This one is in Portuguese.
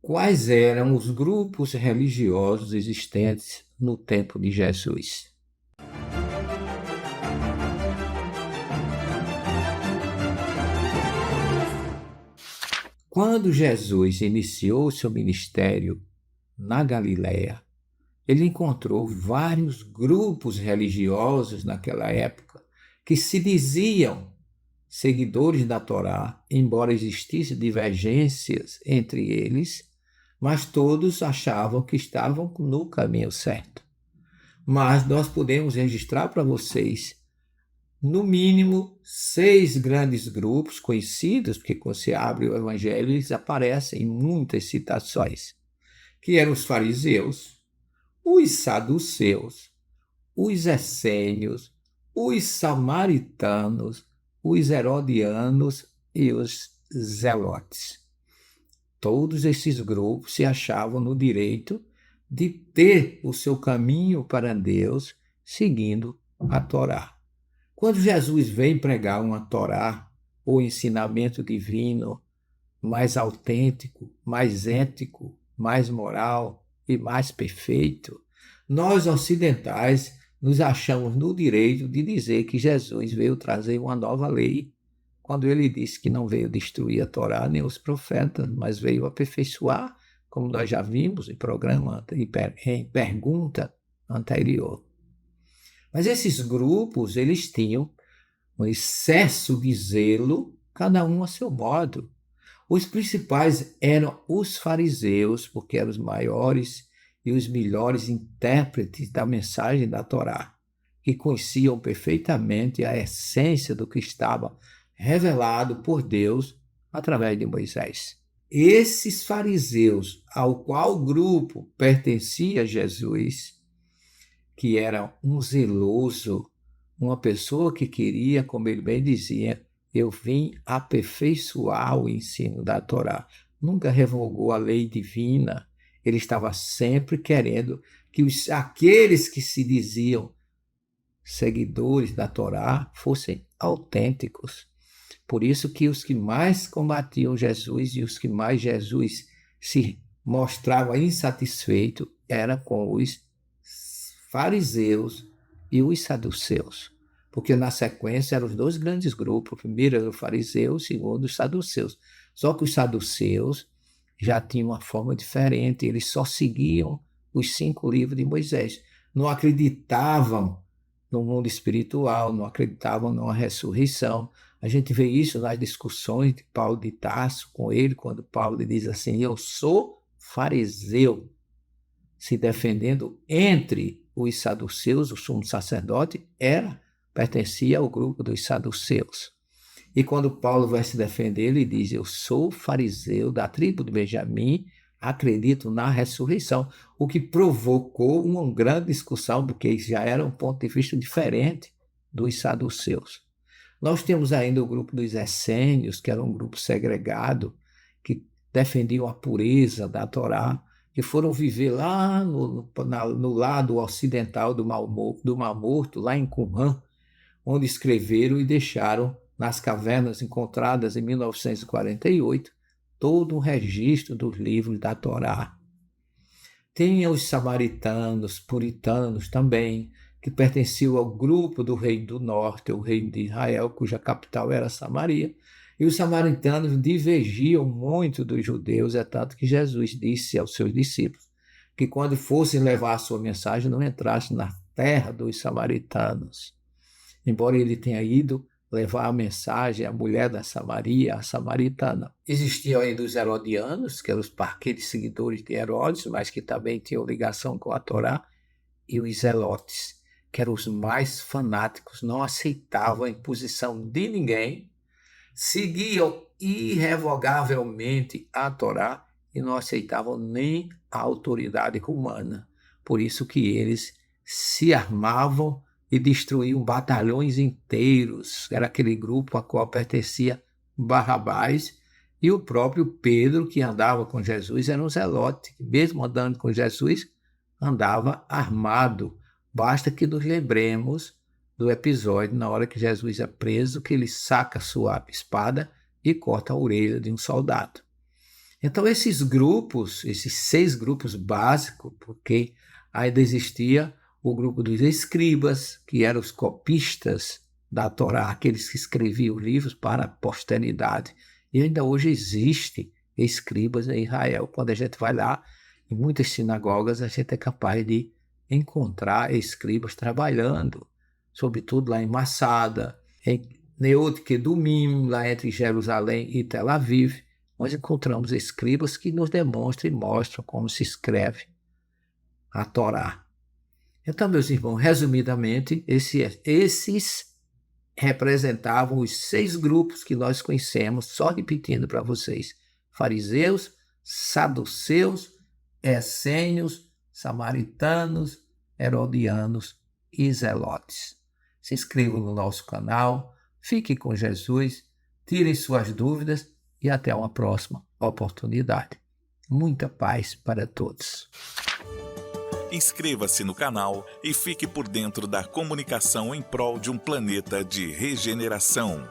Quais eram os grupos religiosos existentes no tempo de Jesus? Quando Jesus iniciou seu ministério na Galiléia, ele encontrou vários grupos religiosos naquela época que se diziam seguidores da Torá, embora existissem divergências entre eles, mas todos achavam que estavam no caminho certo. Mas nós podemos registrar para vocês, no mínimo, 6 grandes grupos conhecidos, porque quando você abre o Evangelho, eles aparecem em muitas citações, que eram os fariseus, os saduceus, os essênios, os samaritanos, os herodianos e os zelotes. Todos esses grupos se achavam no direito de ter o seu caminho para Deus seguindo a Torá. Quando Jesus vem pregar uma Torá, ou ensinamento divino mais autêntico, mais ético, mais moral e mais perfeito, nós ocidentais nos achamos no direito de dizer que Jesus veio trazer uma nova lei, quando ele disse que não veio destruir a Torá nem os profetas, mas veio aperfeiçoar, como nós já vimos em programa, em pergunta anterior. Mas esses grupos, eles tinham um excesso de zelo, cada um a seu modo. Os principais eram os fariseus, porque eram os maiores e os melhores intérpretes da mensagem da Torá, que conheciam perfeitamente a essência do que estava revelado por Deus através de Moisés. Esses fariseus, ao qual grupo pertencia Jesus, que era um zeloso, uma pessoa que queria, como ele bem dizia, eu vim aperfeiçoar o ensino da Torá. Nunca revogou a lei divina. Ele estava sempre querendo que aqueles que se diziam seguidores da Torá fossem autênticos. Por isso que os que mais combatiam Jesus e os que mais Jesus se mostrava insatisfeito eram com os fariseus e os saduceus, porque na sequência eram os 2 grandes grupos, o primeiro era o fariseu, o segundo os saduceus. Só que os saduceus já tinham uma forma diferente, eles só seguiam os 5 livros de Moisés, não acreditavam no mundo espiritual, não acreditavam numa ressurreição. A gente vê isso nas discussões de Paulo de Tarso com ele, quando Paulo diz assim, eu sou fariseu, se defendendo entre os saduceus, o sumo sacerdote pertencia ao grupo dos saduceus. E quando Paulo vai se defender, ele diz, eu sou fariseu da tribo de Benjamim, acredito na ressurreição, o que provocou uma grande discussão, porque já era um ponto de vista diferente dos saduceus. Nós temos ainda o grupo dos essênios, que era um grupo segregado, que defendiam a pureza da Torá, que foram viver lá no lado ocidental do Mar Morto, lá em Qumran, onde escreveram e deixaram nas cavernas encontradas em 1948 todo um registro dos livros da Torá. Tinha os samaritanos, puritanos também, que pertenciam ao grupo do reino do norte, o reino de Israel, cuja capital era Samaria, e os samaritanos divergiam muito dos judeus, é tanto que Jesus disse aos seus discípulos que quando fossem levar a sua mensagem não entrassem na terra dos samaritanos. Embora ele tenha ido levar a mensagem à mulher da Samaria, a samaritana. Existiam ainda os herodianos, que eram aqueles seguidores de Herodes, mas que também tinham ligação com a Torá, e os zelotes, que eram os mais fanáticos, não aceitavam a imposição de ninguém, seguiam irrevogavelmente a Torá e não aceitavam nem a autoridade humana. Por isso que eles se armavam e destruíam batalhões inteiros. Era aquele grupo a qual pertencia Barrabás e o próprio Pedro, que andava com Jesus, era um zelote. Mesmo andando com Jesus, andava armado. Basta que nos lembremos do episódio na hora que Jesus é preso, que ele saca sua espada e corta a orelha de um soldado. Então, esses grupos, esses 6 grupos básicos, porque ainda existia o grupo dos escribas, que eram os copistas da Torá, aqueles que escreviam livros para a posteridade. E ainda hoje existe escribas em Israel. Quando a gente vai lá, em muitas sinagogas, a gente é capaz de encontrar escribas trabalhando, sobretudo lá em Massada, em Neot Kedumim, lá entre Jerusalém e Tel Aviv. Nós encontramos escribas que nos demonstram e mostram como se escreve a Torá. Então, meus irmãos, resumidamente, esses representavam os 6 grupos que nós conhecemos, só repetindo para vocês: fariseus, saduceus, essênios, samaritanos, herodianos e zelotes. Se inscrevam no nosso canal, fiquem com Jesus, tirem suas dúvidas e até uma próxima oportunidade. Muita paz para todos. Inscreva-se no canal e fique por dentro da comunicação em prol de um planeta de regeneração.